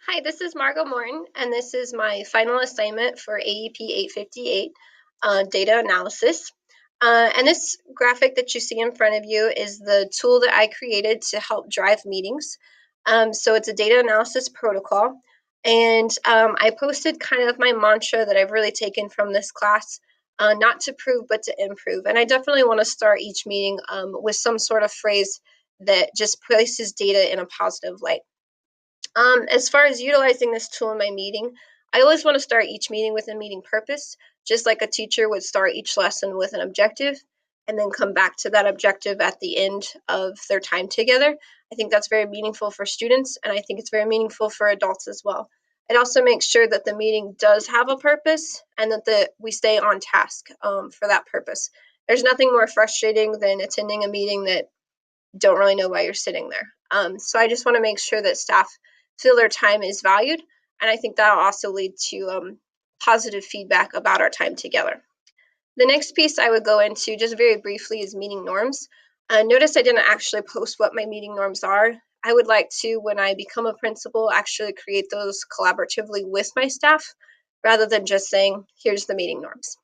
Hi, this is Margot Morton, and this is my final assignment for AEP 858, data analysis. And this graphic that you see in front of you is the tool that I created to help drive meetings. So it's a data analysis protocol. And I posted kind of my mantra that I've really taken from this class, not to prove, but to improve. And I definitely want to start each meeting with some sort of phrase that just places data in a positive light. As far as utilizing this tool in my meeting, I always want to start each meeting with a meeting purpose, just like a teacher would start each lesson with an objective and then come back to that objective at the end of their time together. I think that's very meaningful for students, and I think it's very meaningful for adults as well. It also makes sure that the meeting does have a purpose and that we stay on task for that purpose. There's nothing more frustrating than attending a meeting that don't really know why you're sitting there. So I just want to make sure that staff feel their time is valued, and I think that'll also lead to positive feedback about our time together. The next piece I would go into just very briefly is meeting norms. Notice I didn't actually post what my meeting norms are. I would like to, when I become a principal, actually create those collaboratively with my staff rather than just saying, here's the meeting norms.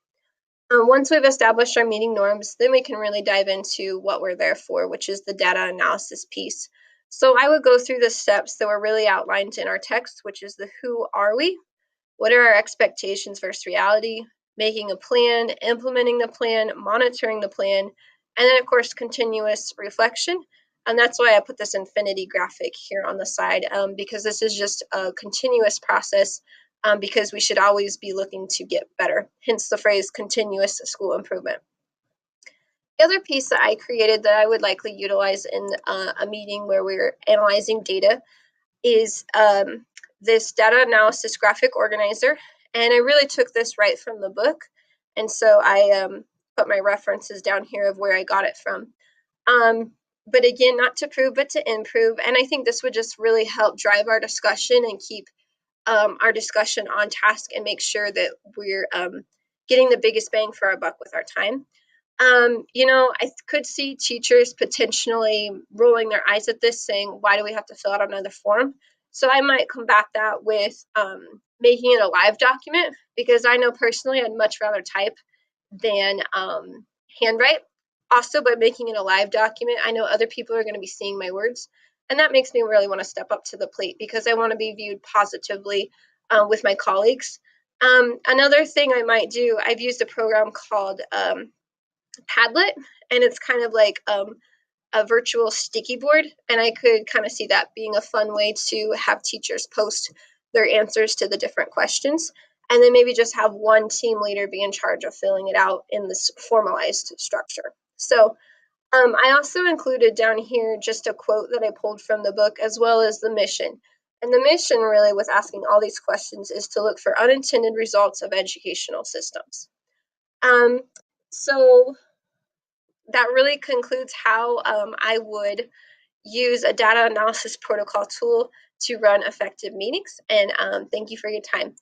Once we've established our meeting norms, then we can really dive into what we're there for, which is the data analysis piece. So I would go through the steps that were really outlined in our text, which is the who are we, what are our expectations versus reality, making a plan, implementing the plan, monitoring the plan, and then of course continuous reflection. And that's why I put this infinity graphic here on the side, because this is just a continuous process, because we should always be looking to get better, hence the phrase continuous school improvement. The other piece that I created that I would likely utilize in a meeting where we're analyzing data is this data analysis graphic organizer. And I really took this right from the book. And so I put my references down here of where I got it from. But again, not to prove, but to improve. And I think this would just really help drive our discussion and keep our discussion on task and make sure that we're getting the biggest bang for our buck with our time. I could see teachers potentially rolling their eyes at this, saying, why do we have to fill out another form? So I might combat that with making it a live document, because I know personally I'd much rather type than handwrite. Also, by making it a live document, I know other people are going to be seeing my words, and that makes me really want to step up to the plate because I want to be viewed positively with my colleagues. Another thing I might do, I've used a program called Padlet, and it's kind of like a virtual sticky board, and I could kind of see that being a fun way to have teachers post their answers to the different questions, and then maybe just have one team leader be in charge of filling it out in this formalized structure. So I also included down here just a quote that I pulled from the book, as well as the mission. And the mission, really, with asking all these questions, is to look for unintended results of educational systems. Um, so that really concludes how I would use a data analysis protocol tool to run effective meetings. And thank you for your time.